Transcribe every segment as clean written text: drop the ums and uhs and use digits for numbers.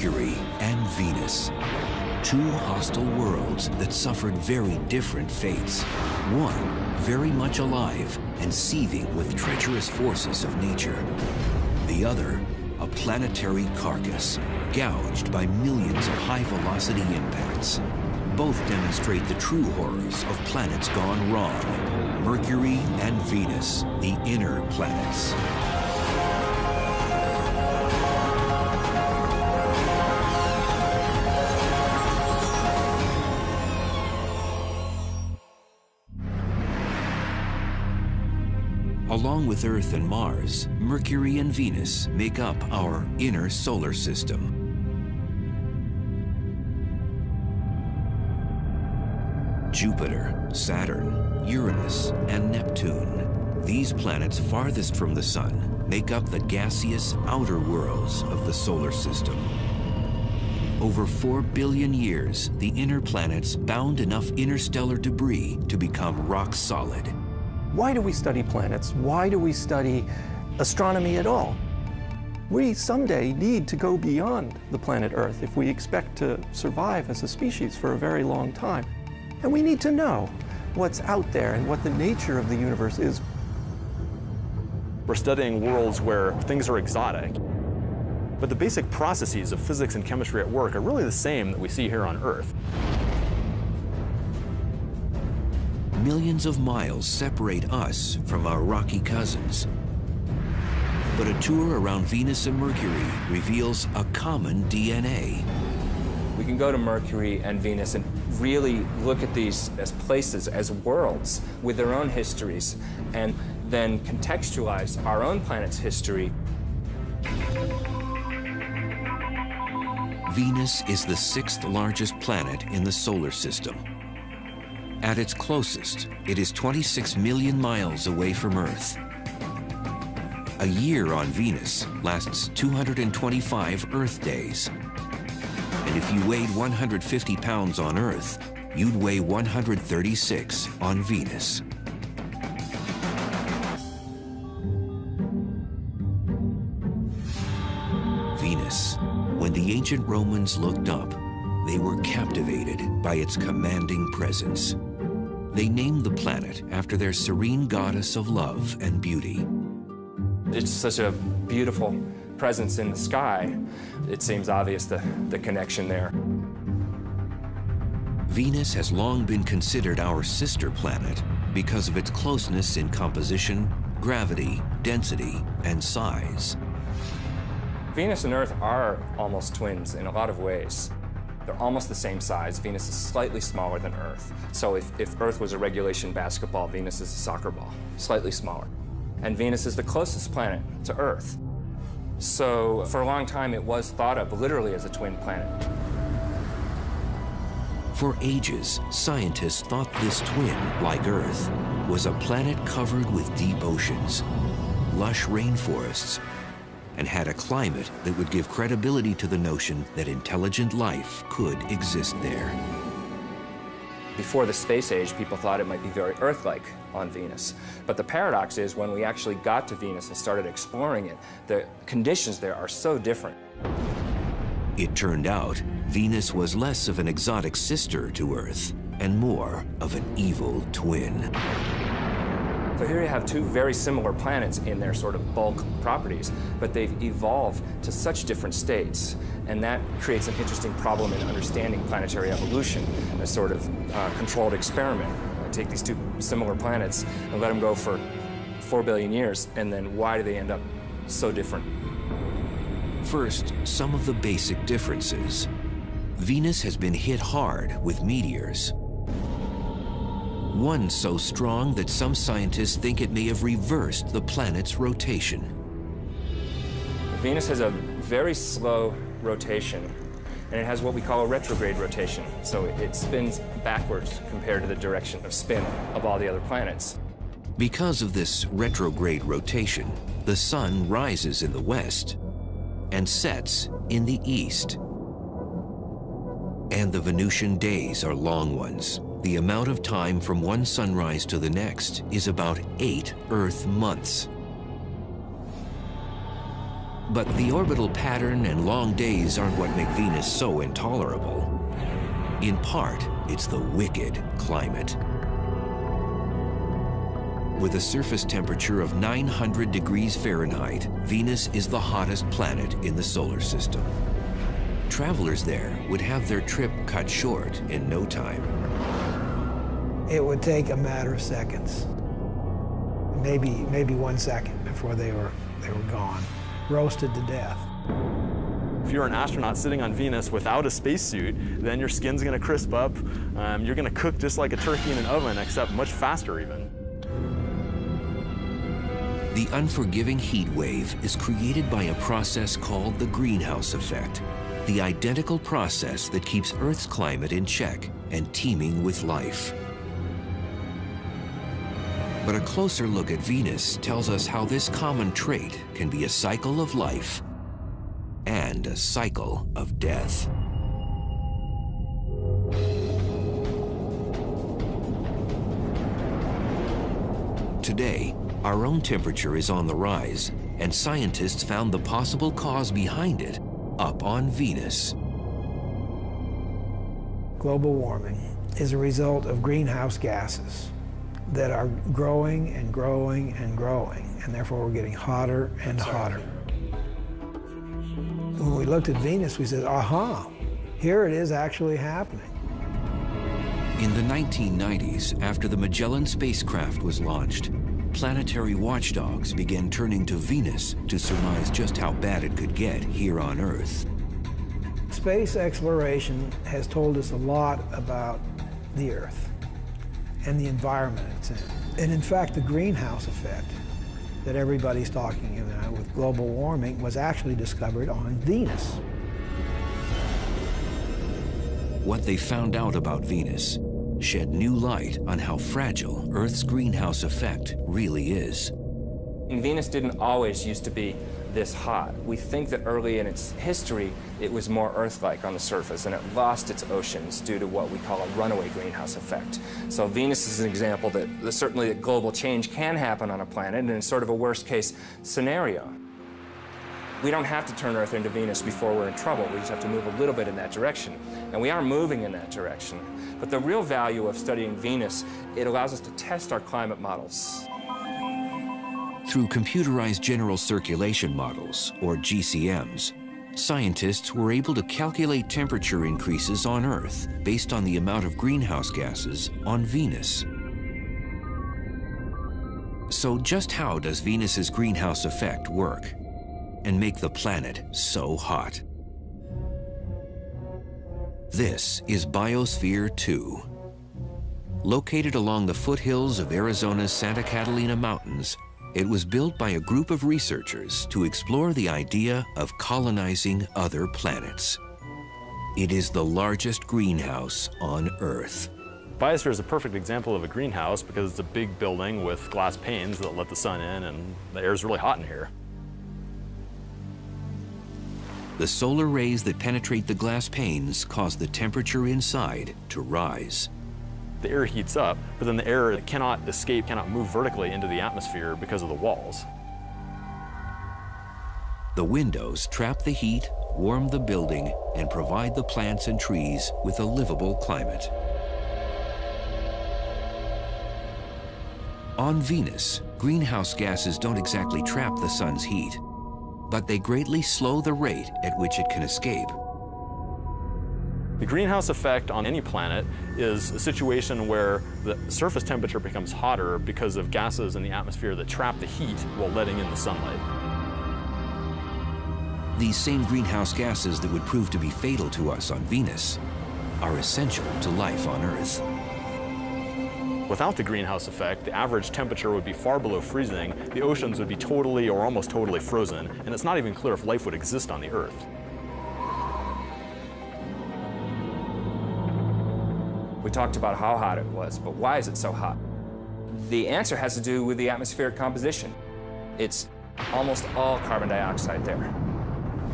Mercury and Venus. Two hostile worlds that suffered very different fates. One, very much alive and seething with treacherous forces of nature. The other, a planetary carcass, gouged by millions of high-velocity impacts. Both demonstrate the true horrors of planets gone wrong. Mercury and Venus, the inner planets. Along with Earth and Mars, Mercury and Venus make up our inner solar system. Jupiter, Saturn, Uranus, and Neptune, these planets farthest from the Sun, make up the gaseous outer worlds of the solar system. Over 4 billion years, the inner planets bound enough interstellar debris to become rock solid. Why do we study planets? Why do we study astronomy at all? We someday need to go beyond the planet Earth if we expect to survive as a species for a very long time. And we need to know what's out there and what the nature of the universe is. We're studying worlds where things are exotic, but the basic processes of physics and chemistry at work are really the same that we see here on Earth. Millions of miles separate us from our rocky cousins. But a tour around Venus and Mercury reveals a common DNA. We can go to Mercury and Venus and really look at these as places, as worlds with their own histories, and then contextualize our own planet's history. Venus is the 6th largest planet in the solar system. At its closest, it is 26 million miles away from Earth. A year on Venus lasts 225 Earth days. And if you weighed 150 pounds on Earth, you'd weigh 136 on Venus. Venus. When the ancient Romans looked up, they were captivated by its commanding presence. They named the planet after their serene goddess of love and beauty. It's such a beautiful presence in the sky. It seems obvious the connection there. Venus has long been considered our sister planet because of its closeness in composition, gravity, density, and size. Venus and Earth are almost twins in a lot of ways. They're almost the same size. Venus is slightly smaller than Earth. So if Earth was a regulation basketball, Venus is a soccer ball, slightly smaller. And Venus is the closest planet to Earth. So for a long time, it was thought of literally as a twin planet. For ages, scientists thought this twin, like Earth, was a planet covered with deep oceans, lush rainforests, and had a climate that would give credibility to the notion that intelligent life could exist there. Before the space age, people thought it might be very Earth-like on Venus. But the paradox is when we actually got to Venus and started exploring it, the conditions there are so different. It turned out Venus was less of an exotic sister to Earth and more of an evil twin. So here you have two very similar planets in their sort of bulk properties, but they've evolved to such different states. And that creates an interesting problem in understanding planetary evolution, a sort of controlled experiment. Take these two similar planets and let them go for 4 billion years, and then why do they end up so different? First, some of the basic differences. Venus has been hit hard with meteors. One so strong that some scientists think it may have reversed the planet's rotation. Venus has a very slow rotation, and it has what we call a retrograde rotation. So it spins backwards compared to the direction of spin of all the other planets. Because of this retrograde rotation, the sun rises in the west and sets in the east. And the Venusian days are long ones. The amount of time from one sunrise to the next is about 8 Earth months. But the orbital pattern and long days aren't what make Venus so intolerable. In part, it's the wicked climate. With a surface temperature of 900 degrees Fahrenheit, Venus is the hottest planet in the solar system. Travelers there would have their trip cut short in no time. It would take a matter of seconds, maybe 1 second before they were gone, roasted to death. If you're an astronaut sitting on Venus without a spacesuit, then your skin's going to crisp up. You're going to cook just like a turkey in an oven, except much faster even. The unforgiving heat wave is created by a process called the greenhouse effect, the identical process that keeps Earth's climate in check and teeming with life. But a closer look at Venus tells us how this common trait can be a cycle of life and a cycle of death. Today, our own temperature is on the rise, and scientists found the possible cause behind it up on Venus. Global warming is a result of greenhouse gases that are growing and growing and growing, and therefore we're getting hotter and hotter. When we looked at Venus, we said, aha, here it is actually happening. In the 1990s, after the Magellan spacecraft was launched, planetary watchdogs began turning to Venus to surmise just how bad it could get here on Earth. Space exploration has told us a lot about the Earth and the environment it's in. And in fact, the greenhouse effect that everybody's talking about with global warming was actually discovered on Venus. What they found out about Venus shed new light on how fragile Earth's greenhouse effect really is. Venus didn't always used to be this hot. We think that early in its history, it was more Earth-like on the surface, and it lost its oceans due to what we call a runaway greenhouse effect. So Venus is an example that certainly that global change can happen on a planet, and it's sort of a worst-case scenario. We don't have to turn Earth into Venus before we're in trouble. We just have to move a little bit in that direction. And we are moving in that direction. But the real value of studying Venus, it allows us to test our climate models. Through computerized general circulation models, or GCMs, scientists were able to calculate temperature increases on Earth based on the amount of greenhouse gases on Venus. So just how does Venus's greenhouse effect work and make the planet so hot? This is Biosphere 2. Located along the foothills of Arizona's Santa Catalina Mountains, it was built by a group of researchers to explore the idea of colonizing other planets. It is the largest greenhouse on Earth. Biosphere is a perfect example of a greenhouse because it's a big building with glass panes that let the sun in, and the air is really hot in here. The solar rays that penetrate the glass panes cause the temperature inside to rise. The air heats up, but then the air cannot escape, cannot move vertically into the atmosphere because of the walls. The windows trap the heat, warm the building, and provide the plants and trees with a livable climate. On Venus, greenhouse gases don't exactly trap the sun's heat, but they greatly slow the rate at which it can escape. The greenhouse effect on any planet is a situation where the surface temperature becomes hotter because of gases in the atmosphere that trap the heat while letting in the sunlight. These same greenhouse gases that would prove to be fatal to us on Venus are essential to life on Earth. Without the greenhouse effect, the average temperature would be far below freezing, the oceans would be totally or almost totally frozen, and it's not even clear if life would exist on the Earth. We talked about how hot it was, but why is it so hot? The answer has to do with the atmospheric composition. It's almost all carbon dioxide there.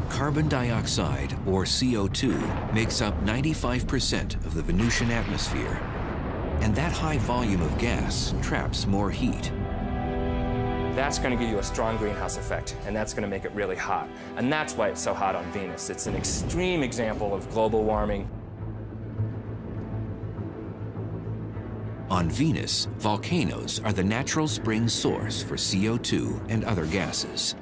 Carbon dioxide, or CO2, makes up 95% of the Venusian atmosphere. And that high volume of gas traps more heat. that's going to give you a strong greenhouse effect, and that's going to make it really hot. And that's why it's so hot on Venus. It's an extreme example of global warming. On Venus, volcanoes are the natural spring source for CO2 and other gases.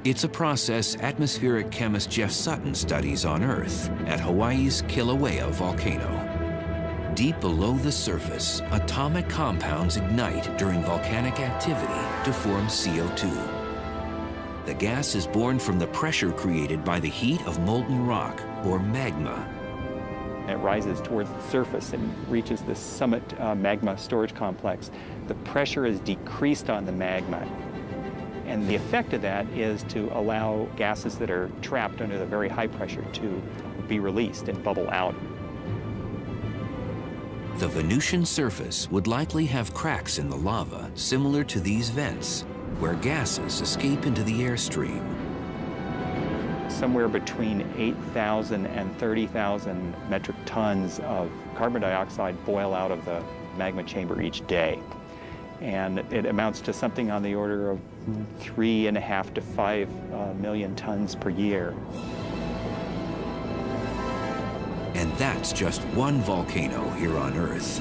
It's a process atmospheric chemist Jeff Sutton studies on Earth at Hawaii's Kilauea volcano. Deep below the surface, atomic compounds ignite during volcanic activity to form CO2. The gas is born from the pressure created by the heat of molten rock, or magma. It rises towards the surface and reaches the summit magma storage complex. The pressure is decreased on the magma. And the effect of that is to allow gases that are trapped under the very high pressure to be released and bubble out. The Venusian surface would likely have cracks in the lava similar to these vents, where gases escape into the airstream. Somewhere between 8,000 and 30,000 metric tons of carbon dioxide boil out of the magma chamber each day. And it amounts to something on the order of 3.5 to 5 million tons per year. And that's just one volcano here on Earth.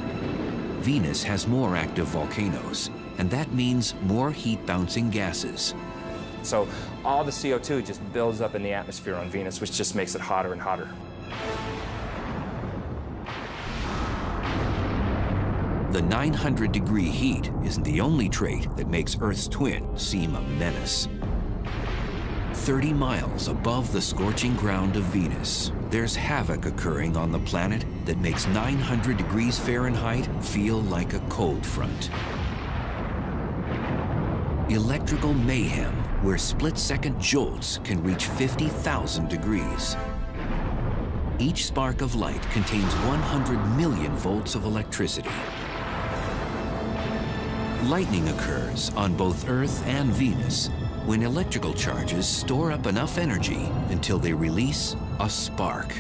Venus has more active volcanoes, and that means more heat-bouncing gases. So all the CO2 just builds up in the atmosphere on Venus, which just makes it hotter and hotter. The 900-degree heat isn't the only trait that makes Earth's twin seem a menace. 30 miles above the scorching ground of Venus, there's havoc occurring on the planet that makes 900 degrees Fahrenheit feel like a cold front. Electrical mayhem, where split-second jolts can reach 50,000 degrees. Each spark of light contains 100 million volts of electricity. Lightning occurs on both Earth and Venus when electrical charges store up enough energy until they release a spark.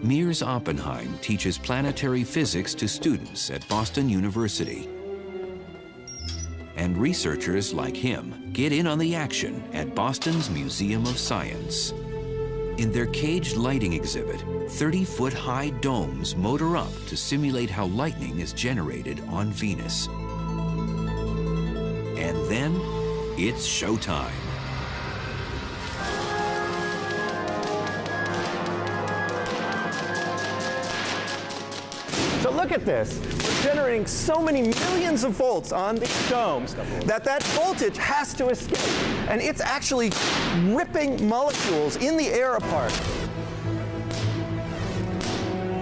Mears Oppenheim teaches planetary physics to students at Boston University. And researchers like him get in on the action at Boston's Museum of Science. In their caged lighting exhibit, 30-foot-high domes motor up to simulate how lightning is generated on Venus. And then, it's showtime. So look at this. We're generating so many millions of volts on these domes that voltage has to escape. And it's actually ripping molecules in the air apart.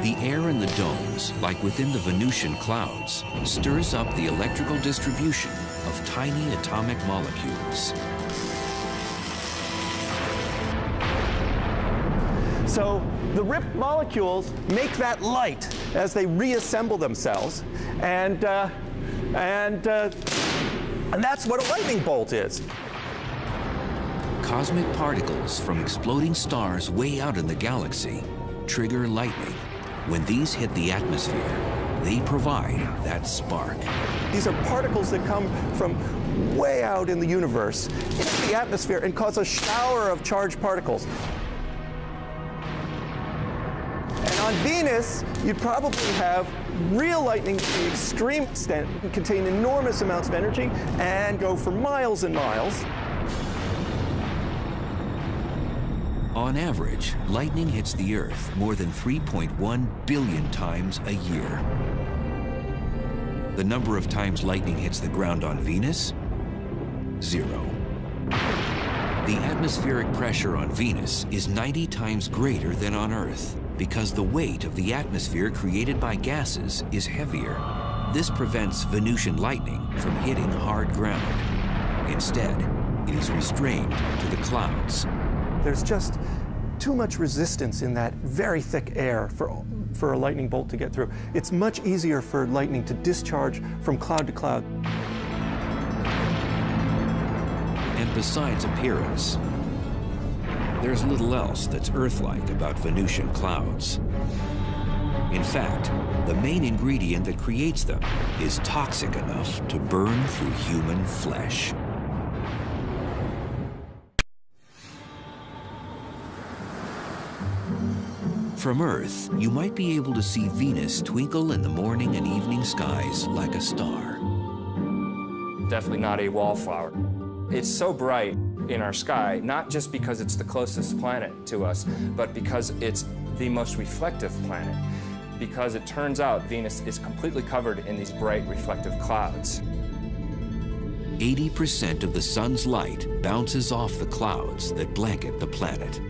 The air in the domes, like within the Venusian clouds, stirs up the electrical distribution of tiny atomic molecules. So the ripped molecules make that light as they reassemble themselves, and that's what a lightning bolt is. Cosmic particles from exploding stars way out in the galaxy trigger lightning. When these hit the atmosphere, they provide that spark. These are particles that come from way out in the universe into the atmosphere and cause a shower of charged particles. And on Venus, you'd probably have real lightning to the extreme extent, contain enormous amounts of energy, and go for miles and miles. On average, lightning hits the Earth more than 3.1 billion times a year. The number of times lightning hits the ground on Venus? 0. The atmospheric pressure on Venus is 90 times greater than on Earth because the weight of the atmosphere created by gases is heavier. This prevents Venusian lightning from hitting hard ground. Instead, it is restrained to the clouds. There's just too much resistance in that very thick air for a lightning bolt to get through. It's much easier for lightning to discharge from cloud to cloud. And besides appearance, there's little else that's Earth-like about Venusian clouds. In fact, the main ingredient that creates them is toxic enough to burn through human flesh. From Earth, you might be able to see Venus twinkle in the morning and evening skies like a star. Definitely not a wallflower. It's so bright in our sky, not just because it's the closest planet to us, but because it's the most reflective planet. Because it turns out Venus is completely covered in these bright reflective clouds. 80% of the sun's light bounces off the clouds that blanket the planet.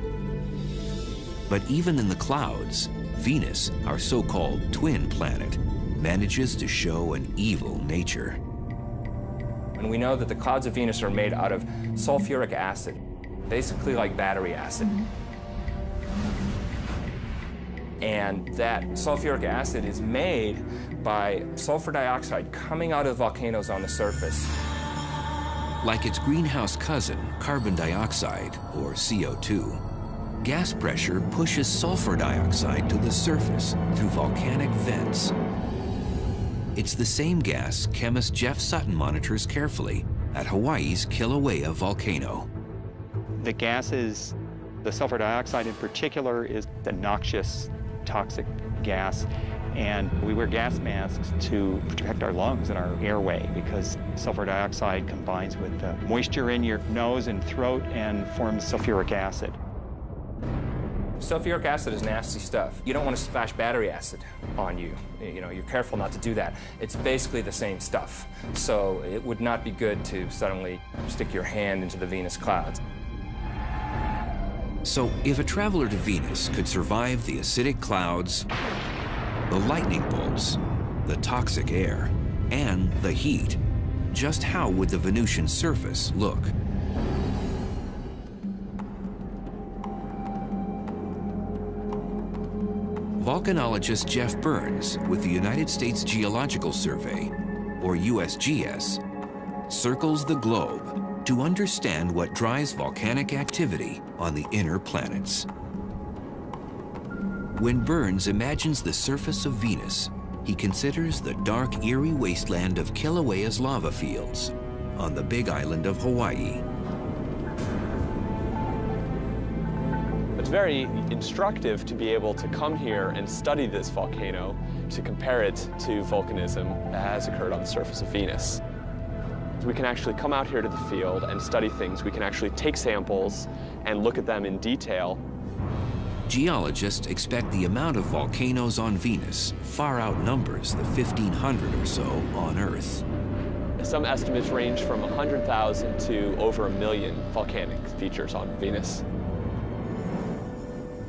But even in the clouds, Venus, our so-called twin planet, manages to show an evil nature. And we know that the clouds of Venus are made out of sulfuric acid, basically like battery acid. And that sulfuric acid is made by sulfur dioxide coming out of volcanoes on the surface. Like its greenhouse cousin, carbon dioxide, or CO2, gas pressure pushes sulfur dioxide to the surface through volcanic vents. It's the same gas chemist Jeff Sutton monitors carefully at Hawaii's Kilauea volcano. The gases, the sulfur dioxide in particular, is the noxious, toxic gas, and we wear gas masks to protect our lungs and our airway because sulfur dioxide combines with the moisture in your nose and throat and forms sulfuric acid. Sulfuric acid is nasty stuff. You don't want to splash battery acid on you. You know, you're careful not to do that. It's basically the same stuff. So it would not be good to suddenly stick your hand into the Venus clouds. So if a traveler to Venus could survive the acidic clouds, the lightning bolts, the toxic air, and the heat, just how would the Venusian surface look? Volcanologist Jeff Burns with the United States Geological Survey, or USGS, circles the globe to understand what drives volcanic activity on the inner planets. When Burns imagines the surface of Venus, he considers the dark, eerie wasteland of Kilauea's lava fields on the big island of Hawaii. It's very instructive to be able to come here and study this volcano to compare it to volcanism that has occurred on the surface of Venus. We can actually come out here to the field and study things. We can actually take samples and look at them in detail. Geologists expect the amount of volcanoes on Venus far outnumbers the 1,500 or so on Earth. Some estimates range from 100,000 to over 1 million volcanic features on Venus.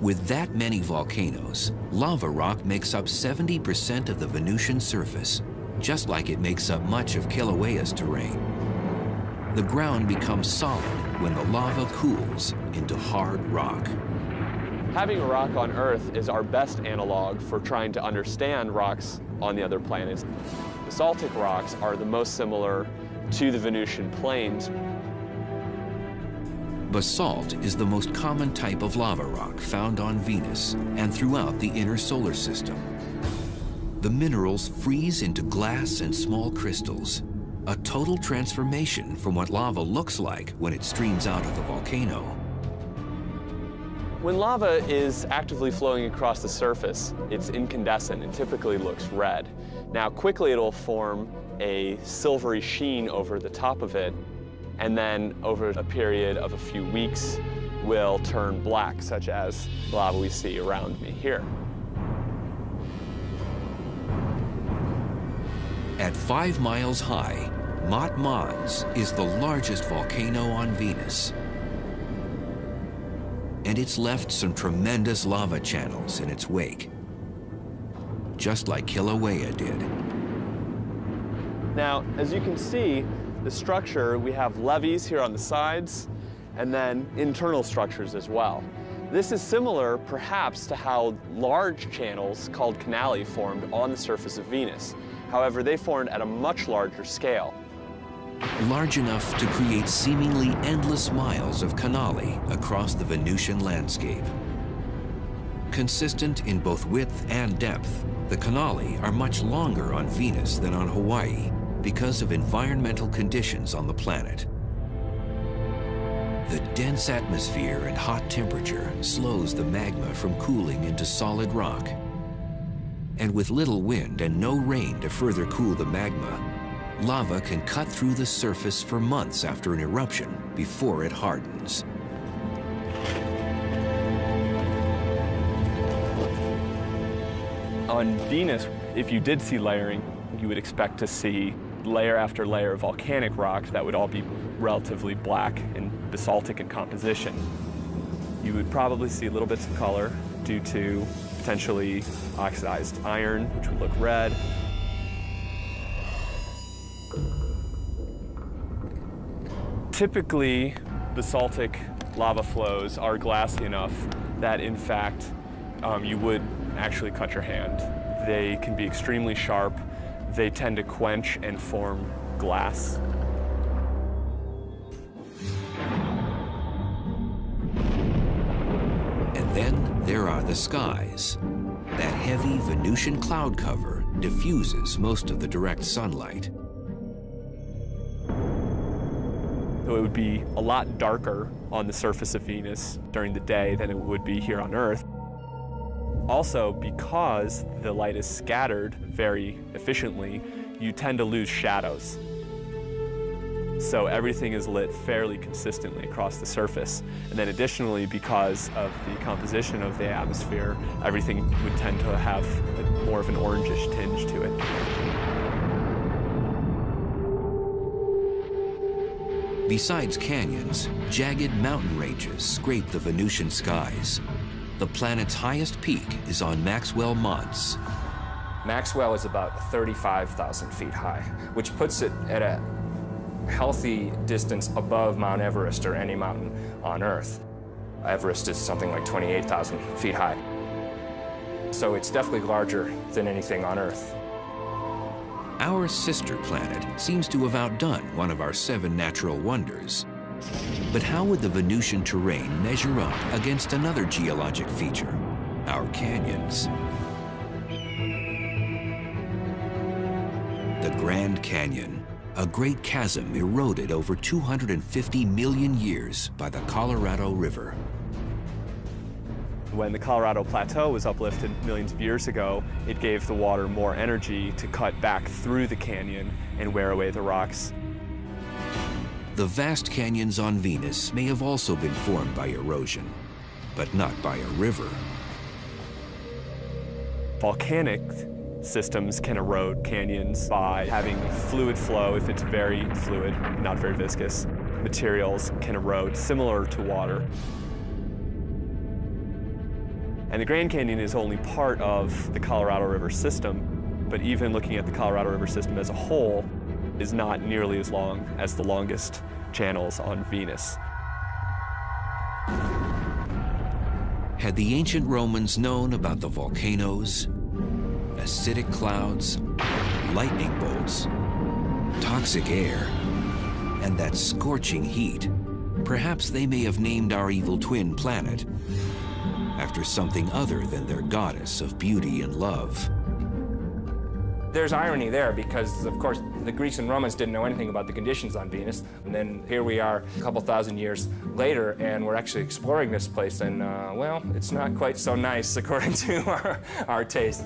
With that many volcanoes, lava rock makes up 70% of the Venusian surface, just like it makes up much of Kilauea's terrain. The ground becomes solid when the lava cools into hard rock. Having a rock on Earth is our best analog for trying to understand rocks on the other planets. Basaltic rocks are the most similar to the Venusian plains. Basalt is the most common type of lava rock found on Venus and throughout the inner solar system. The minerals freeze into glass and small crystals, a total transformation from what lava looks like when it streams out of the volcano. When lava is actively flowing across the surface, it's incandescent and typically looks red. Now, quickly it'll form a silvery sheen over the top of it, and then over a period of a few weeks will turn black, such as the lava we see around me here. At 5 miles high, Mont Mons is the largest volcano on Venus. And it's left some tremendous lava channels in its wake, just like Kilauea did. Now, as you can see, the structure, we have levees here on the sides, and then internal structures as well. This is similar, perhaps, to how large channels called canali formed on the surface of Venus. However, they formed at a much larger scale. Large enough to create seemingly endless miles of canali across the Venusian landscape. Consistent in both width and depth, the canali are much longer on Venus than on Hawaii because of environmental conditions on the planet. The dense atmosphere and hot temperature slows the magma from cooling into solid rock. And with little wind and no rain to further cool the magma, lava can cut through the surface for months after an eruption before it hardens. On Venus, if you did see layering, you would expect to see layer after layer of volcanic rocks that would all be relatively black and basaltic in composition. You would probably see little bits of color due to potentially oxidized iron, which would look red. Typically, basaltic lava flows are glassy enough that, in fact, you would actually cut your hand. They can be extremely sharp. They tend to quench and form glass. And then there are the skies. That heavy Venusian cloud cover diffuses most of the direct sunlight. So it would be a lot darker on the surface of Venus during the day than it would be here on Earth. Also, because the light is scattered very efficiently, you tend to lose shadows. So everything is lit fairly consistently across the surface. And then additionally, because of the composition of the atmosphere, everything would tend to have more of an orangish tinge to it. Besides canyons, jagged mountain ranges scrape the Venusian skies. The planet's highest peak is on Maxwell Monts. Maxwell is about 35,000 feet high, which puts it at a healthy distance above Mount Everest or any mountain on Earth. Everest is something like 28,000 feet high. So it's definitely larger than anything on Earth. Our sister planet seems to have outdone one of our 7 natural wonders. But how would the Venusian terrain measure up against another geologic feature, our canyons? The Grand Canyon, a great chasm eroded over 250 million years by the Colorado River. When the Colorado Plateau was uplifted millions of years ago, it gave the water more energy to cut back through the canyon and wear away the rocks. The vast canyons on Venus may have also been formed by erosion, but not by a river. Volcanic systems can erode canyons by having fluid flow. If it's very fluid, not very viscous, materials can erode similar to water. And the Grand Canyon is only part of the Colorado River system, but even looking at the Colorado River system as a whole is not nearly as long as the longest channels on Venus. Had the ancient Romans known about the volcanoes, acidic clouds, lightning bolts, toxic air, and that scorching heat, perhaps they may have named our evil twin planet after something other than their goddess of beauty and love. There's irony there because, of course, the Greeks and Romans didn't know anything about the conditions on Venus. And then here we are a couple thousand years later, and we're actually exploring this place, and, well, it's not quite so nice according to our taste.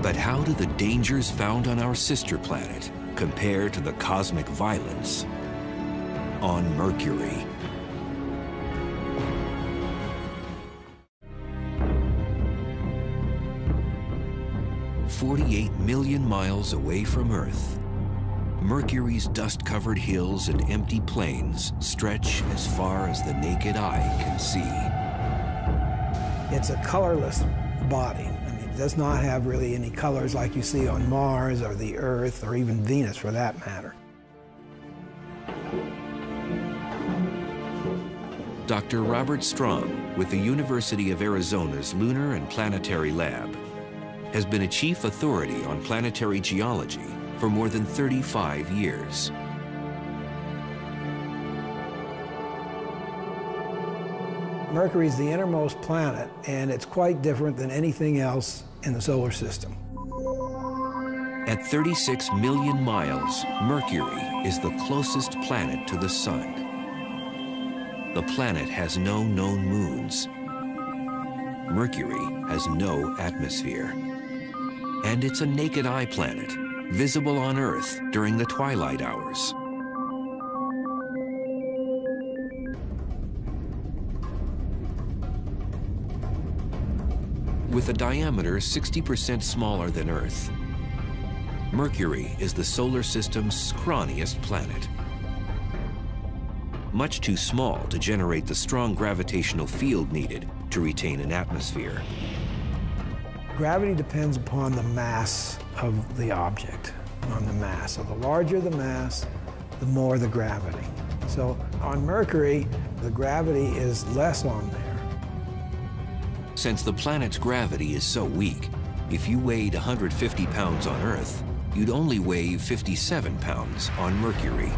But how do the dangers found on our sister planet compare to the cosmic violence on Mercury? "48 million miles away from Earth, Mercury's dust-covered hills and empty plains stretch as far as the naked eye can see." It's a colorless body. I mean, it does not have really any colors like you see on Mars or the Earth or even Venus for that matter. Dr. Robert Strong with the University of Arizona's Lunar and Planetary Lab has been a chief authority on planetary geology for more than 35 years. Mercury is the innermost planet, and it's quite different than anything else in the solar system. At 36 million miles, Mercury is the closest planet to the Sun. The planet has no known moons. Mercury has no atmosphere. And it's a naked-eye planet, visible on Earth during the twilight hours. With a diameter 60% smaller than Earth, Mercury is the solar system's scrawniest planet. Much too small to generate the strong gravitational field needed to retain an atmosphere. Gravity depends upon the mass of the object, on the mass. So the larger the mass, the more the gravity. So on Mercury, the gravity is less on there. Since the planet's gravity is so weak, if you weighed 150 pounds on Earth, you'd only weigh 57 pounds on Mercury.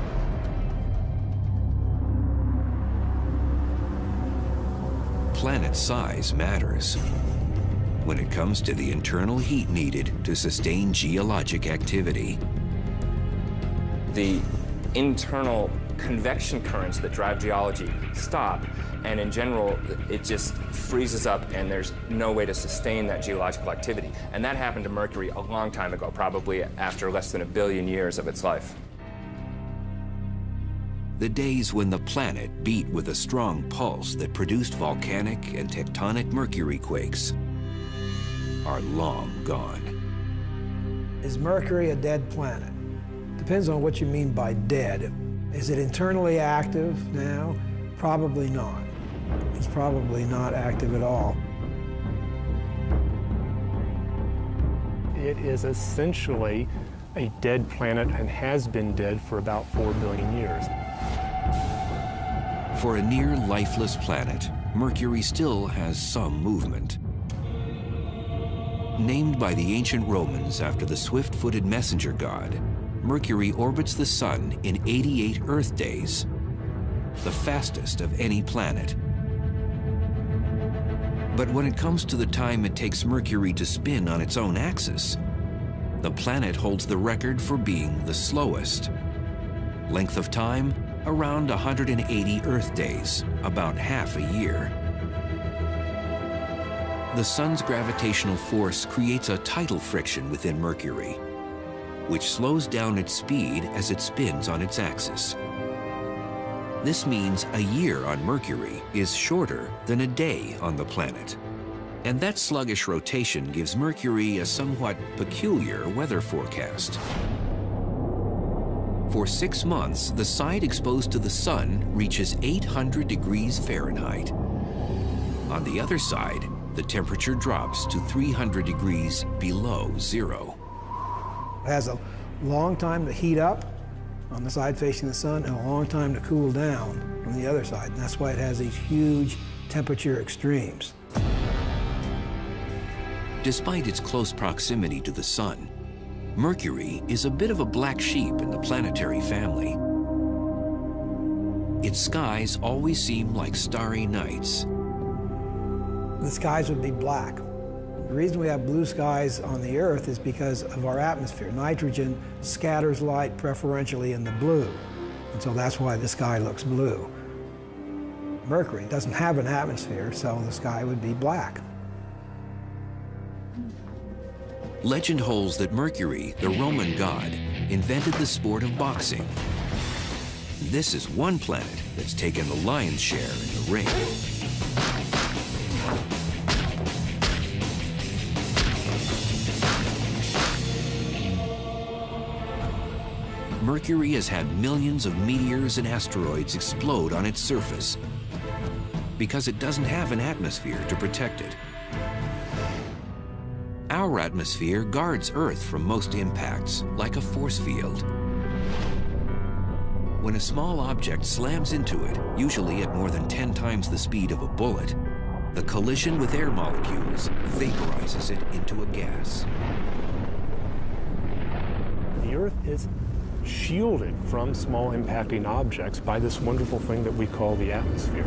Planet size matters when it comes to the internal heat needed to sustain geologic activity. The internal convection currents that drive geology stop, and in general, it just freezes up and there's no way to sustain that geological activity. And that happened to Mercury a long time ago, probably after less than 1 billion years of its life. The days when the planet beat with a strong pulse that produced volcanic and tectonic Mercury quakes are long gone. Is Mercury a dead planet? Depends on what you mean by dead. Is it internally active now? Probably not. It's probably not active at all. It is essentially a dead planet and has been dead for about 4 billion years. For a near lifeless planet, Mercury still has some movement. Named by the ancient Romans after the swift-footed messenger god, Mercury orbits the Sun in 88 Earth days, the fastest of any planet. But when it comes to the time it takes Mercury to spin on its own axis, the planet holds the record for being the slowest. Length of time, around 180 Earth days, about half a year. The Sun's gravitational force creates a tidal friction within Mercury, which slows down its speed as it spins on its axis. This means a year on Mercury is shorter than a day on the planet. And that sluggish rotation gives Mercury a somewhat peculiar weather forecast. For 6 months, the side exposed to the Sun reaches 800 degrees Fahrenheit. On the other side, the temperature drops to 300 degrees below zero. It has a long time to heat up on the side facing the Sun and a long time to cool down on the other side. And that's why it has these huge temperature extremes. Despite its close proximity to the Sun, Mercury is a bit of a black sheep in the planetary family. Its skies always seem like starry nights. The skies would be black. The reason we have blue skies on the Earth is because of our atmosphere. Nitrogen scatters light preferentially in the blue, and so that's why the sky looks blue. Mercury doesn't have an atmosphere, so the sky would be black. Legend holds that Mercury, the Roman god, invented the sport of boxing. This is one planet that's taken the lion's share in the ring. Mercury has had millions of meteors and asteroids explode on its surface because it doesn't have an atmosphere to protect it. Our atmosphere guards Earth from most impacts, like a force field. When a small object slams into it, usually at more than 10 times the speed of a bullet, the collision with air molecules vaporizes it into a gas. The Earth is shielded from small impacting objects by this wonderful thing that we call the atmosphere.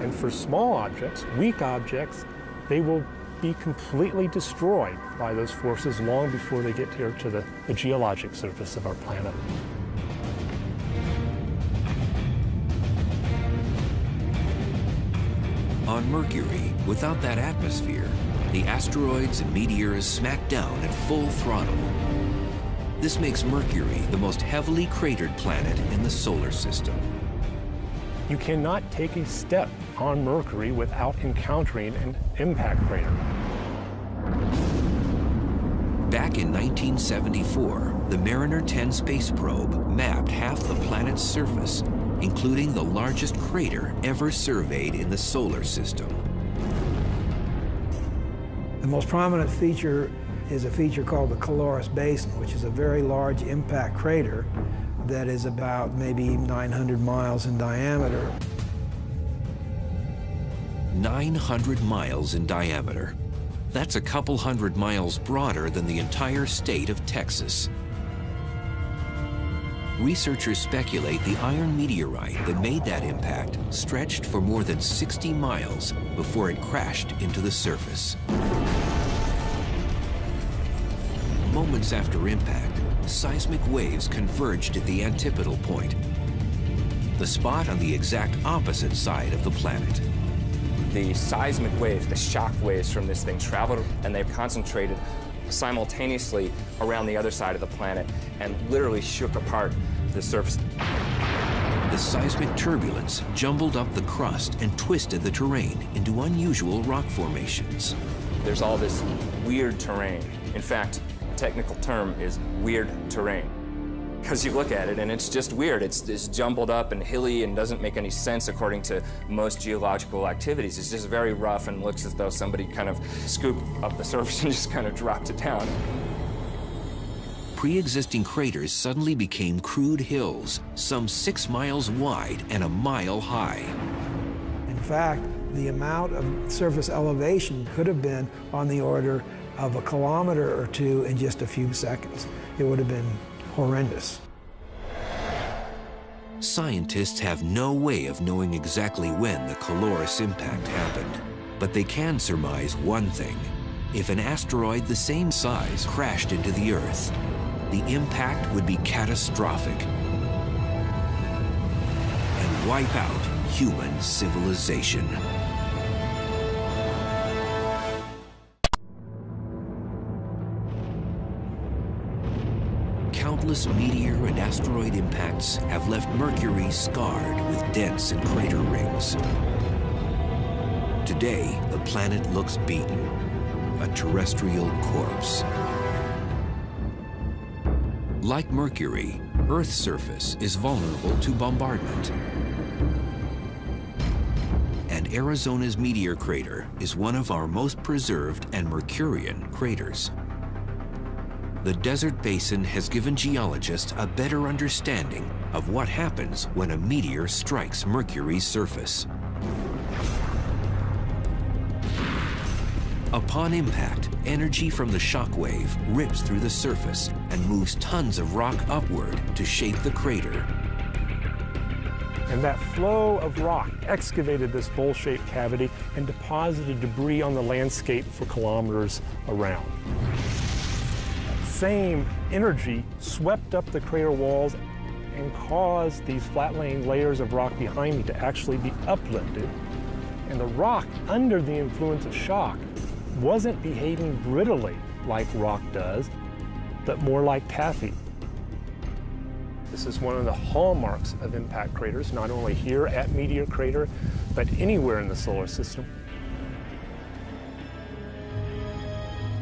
And for small objects, weak objects, they will be completely destroyed by those forces long before they get here to the geologic surface of our planet. On Mercury, without that atmosphere, the asteroids and meteors smack down at full throttle. This makes Mercury the most heavily cratered planet in the solar system. You cannot take a step on Mercury without encountering an impact crater. Back in 1974, the Mariner 10 space probe mapped half the planet's surface, including the largest crater ever surveyed in the solar system. The most prominent feature is a feature called the Caloris Basin, which is a very large impact crater that is about maybe 900 miles in diameter. 900 miles in diameter. That's a couple hundred miles broader than the entire state of Texas. Researchers speculate the iron meteorite that made that impact stretched for more than 60 miles before it crashed into the surface. Moments after impact, seismic waves converged at the antipodal point, the spot on the exact opposite side of the planet. The seismic waves, the shock waves from this thing traveled, and they've concentrated simultaneously around the other side of the planet and literally shook apart the surface. The seismic turbulence jumbled up the crust and twisted the terrain into unusual rock formations. There's all this weird terrain. In fact, the technical term is weird terrain. Because you look at it and it's just weird. It's jumbled up and hilly and doesn't make any sense according to most geological activities. It's just very rough and looks as though somebody kind of scooped up the surface and just kind of dropped it down. Pre-existing craters suddenly became crude hills, some 6 miles wide and a mile high. In fact, the amount of surface elevation could have been on the order of a kilometer or two in just a few seconds. It would have been horrendous. Scientists have no way of knowing exactly when the Caloris impact happened, but they can surmise one thing. If an asteroid the same size crashed into the Earth, the impact would be catastrophic and wipe out human civilization. Countless meteor and asteroid impacts have left Mercury scarred with dents and crater rings. Today, the planet looks beaten, a terrestrial corpse. Like Mercury, Earth's surface is vulnerable to bombardment. And Arizona's meteor crater is one of our most preserved and Mercurian craters. The desert basin has given geologists a better understanding of what happens when a meteor strikes Mercury's surface. Upon impact, energy from the shock wave rips through the surface and moves tons of rock upward to shape the crater. And that flow of rock excavated this bowl-shaped cavity and deposited debris on the landscape for kilometers around. Same energy swept up the crater walls and caused these flat-laying layers of rock behind me to actually be uplifted. And the rock, under the influence of shock, wasn't behaving brittly like rock does, but more like taffy. This is one of the hallmarks of impact craters, not only here at Meteor Crater, but anywhere in the solar system.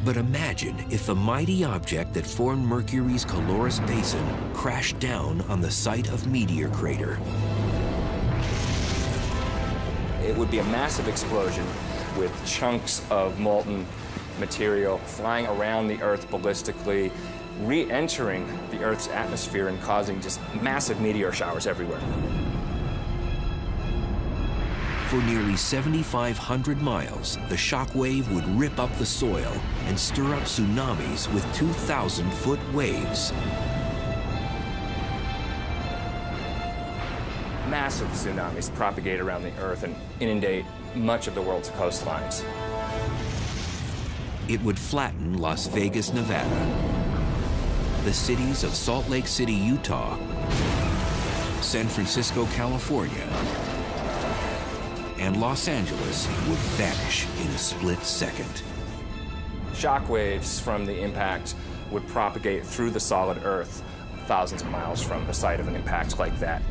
But imagine if the mighty object that formed Mercury's Caloris Basin crashed down on the site of Meteor Crater. It would be a massive explosion with chunks of molten material flying around the Earth ballistically, re-entering the Earth's atmosphere and causing just massive meteor showers everywhere. For nearly 7,500 miles, the shock wave would rip up the soil and stir up tsunamis with 2,000-foot waves. massive tsunamis propagate around the Earth and inundate much of the world's coastlines. It would flatten Las Vegas, Nevada, the cities of Salt Lake City, Utah, San Francisco, California, and Los Angeles would vanish in a split second. Shock waves from the impact would propagate through the solid Earth thousands of miles from the site of an impact like that.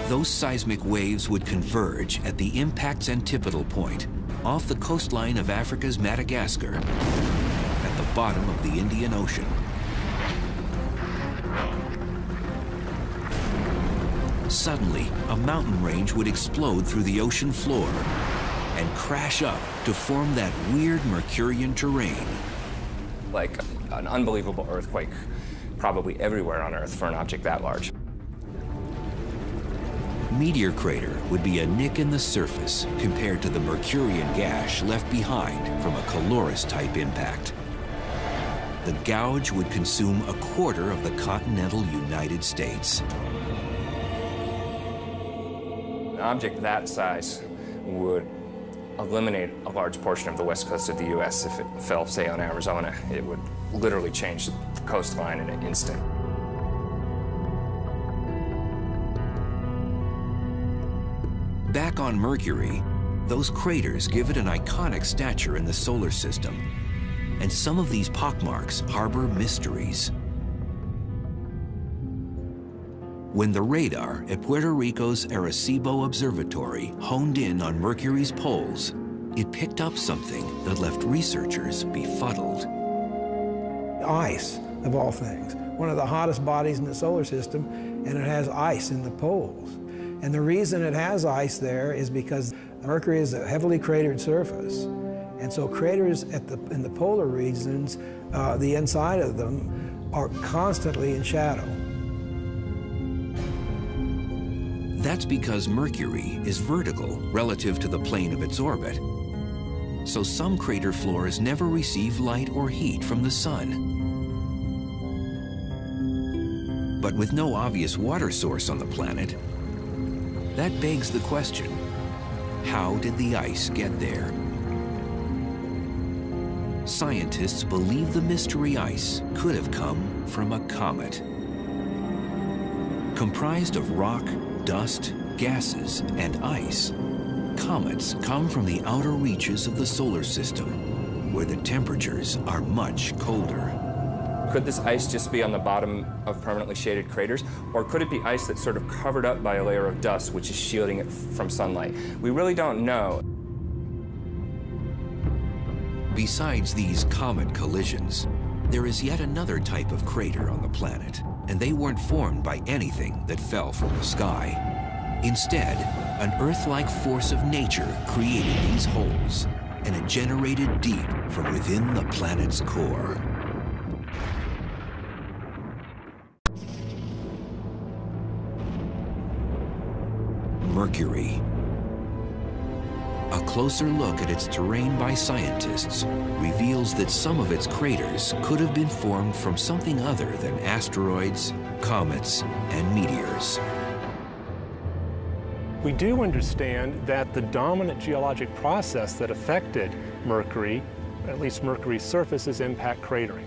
Those seismic waves would converge at the impact's antipodal point, off the coastline of Africa's Madagascar, at the bottom of the Indian Ocean. Suddenly, a mountain range would explode through the ocean floor and crash up to form that weird Mercurian terrain. Like an unbelievable earthquake, probably everywhere on Earth for an object that large. Meteor crater would be a nick in the surface compared to the Mercurian gash left behind from a Calorus-type impact. The gouge would consume a quarter of the continental United States. An object that size would eliminate a large portion of the west coast of the U.S. If it fell, say, on Arizona. It would literally change the coastline in an instant. Back on Mercury, those craters give it an iconic stature in the solar system, and some of these pockmarks harbor mysteries. When the radar at Puerto Rico's Arecibo Observatory honed in on Mercury's poles, it picked up something that left researchers befuddled. Ice, of all things. One of the hottest bodies in the solar system, and it has ice in the poles. And the reason it has ice there is because Mercury is a heavily cratered surface. And so craters in the polar regions, the inside of them, are constantly in shadow. That's because Mercury is vertical relative to the plane of its orbit. So some crater floors never receive light or heat from the sun. But with no obvious water source on the planet, that begs the question, how did the ice get there? Scientists believe the mystery ice could have come from a comet. Comprised of rock, dust, gases, and ice, comets come from the outer reaches of the solar system, where the temperatures are much colder. Could this ice just be on the bottom of permanently shaded craters? Or could it be ice that's sort of covered up by a layer of dust which is shielding it from sunlight? We really don't know. Besides these comet collisions, there is yet another type of crater on the planet, and they weren't formed by anything that fell from the sky. Instead, an Earth-like force of nature created these holes, and it generated deep from within the planet's core. Mercury. A closer look at its terrain by scientists reveals that some of its craters could have been formed from something other than asteroids, comets, and meteors. We do understand that the dominant geologic process that affected Mercury, at least Mercury's surface, is impact cratering.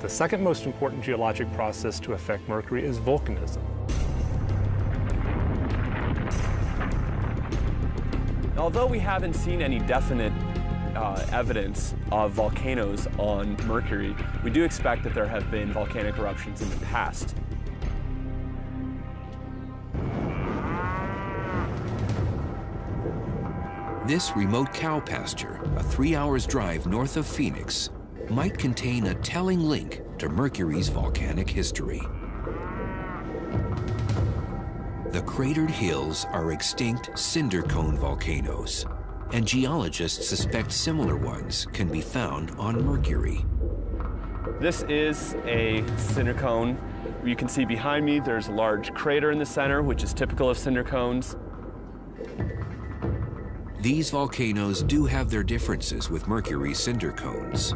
The second most important geologic process to affect Mercury is volcanism. Although we haven't seen any definite evidence of volcanoes on Mercury, we do expect that there have been volcanic eruptions in the past. This remote cow pasture, a 3 hours drive north of Phoenix, might contain a telling link to Mercury's volcanic history. The cratered hills are extinct cinder cone volcanoes, and geologists suspect similar ones can be found on Mercury. This is a cinder cone. You can see behind me there's a large crater in the center, which is typical of cinder cones. These volcanoes do have their differences with Mercury's cinder cones.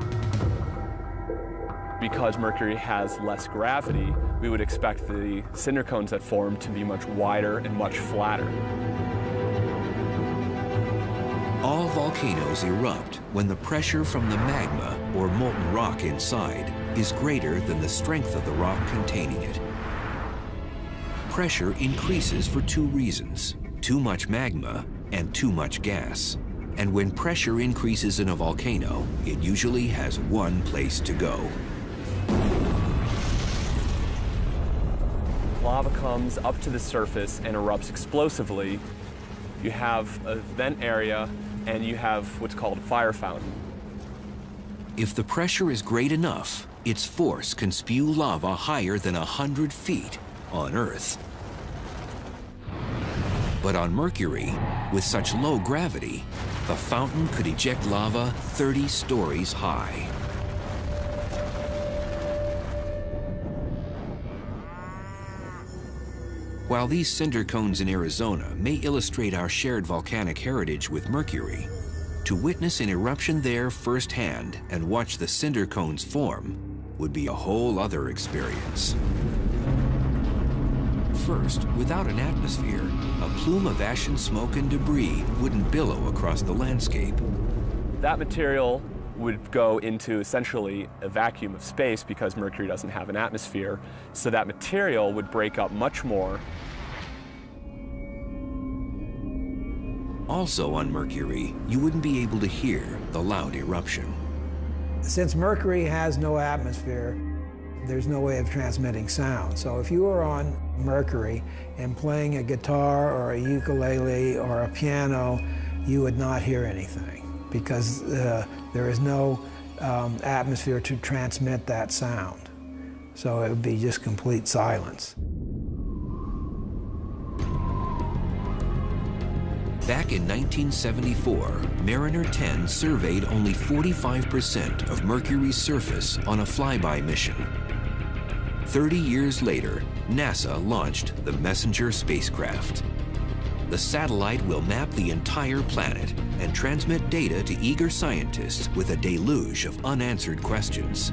Because Mercury has less gravity, we would expect the cinder cones that form to be much wider and much flatter. All volcanoes erupt when the pressure from the magma, or molten rock inside, is greater than the strength of the rock containing it. Pressure increases for two reasons: too much magma and too much gas. And when pressure increases in a volcano, it usually has one place to go. Lava comes up to the surface and erupts explosively. You have a vent area and you have what's called a fire fountain. If the pressure is great enough, its force can spew lava higher than 100 feet on Earth. But on Mercury, with such low gravity, the fountain could eject lava 30 stories high. While these cinder cones in Arizona may illustrate our shared volcanic heritage with Mercury, to witness an eruption there firsthand and watch the cinder cones form would be a whole other experience. First, without an atmosphere, a plume of ash and smoke and debris wouldn't billow across the landscape. That material would go into essentially a vacuum of space because Mercury doesn't have an atmosphere, so that material would break up much more. Also on Mercury, you wouldn't be able to hear the loud eruption. Since Mercury has no atmosphere, there's no way of transmitting sound. So if you were on Mercury and playing a guitar or a ukulele or a piano, you would not hear anything because there is no atmosphere to transmit that sound. So it would be just complete silence. Back in 1974, Mariner 10 surveyed only 45% of Mercury's surface on a flyby mission. 30 years later, NASA launched the Messenger spacecraft. The satellite will map the entire planet and transmit data to eager scientists with a deluge of unanswered questions.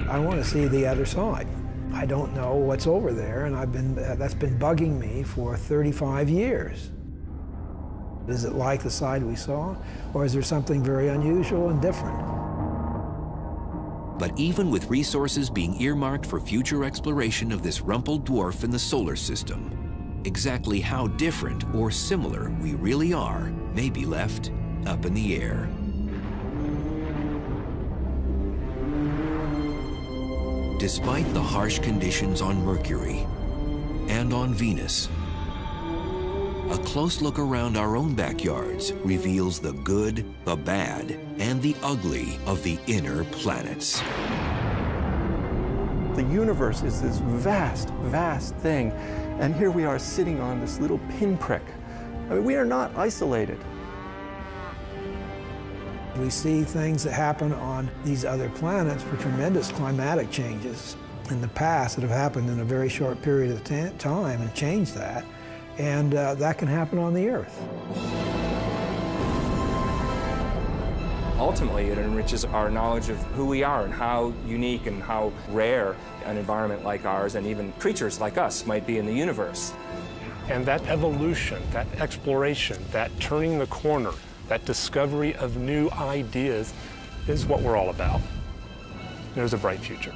I want to see the other side. I don't know what's over there, and that's been bugging me for 35 years. Is it like the side we saw, or is there something very unusual and different? But even with resources being earmarked for future exploration of this rumpled dwarf in the solar system, exactly how different or similar we really are may be left up in the air. Despite the harsh conditions on Mercury and on Venus, a close look around our own backyards reveals the good, the bad, and the ugly of the inner planets. The universe is this vast, vast thing, and here we are sitting on this little pinprick. I mean, we are not isolated. We see things that happen on these other planets for tremendous climatic changes in the past that have happened in a very short period of time and changed that. And that can happen on the Earth. Ultimately, it enriches our knowledge of who we are and how unique and how rare an environment like ours and even creatures like us might be in the universe. And that evolution, that exploration, that turning the corner, that discovery of new ideas is what we're all about. There's a bright future.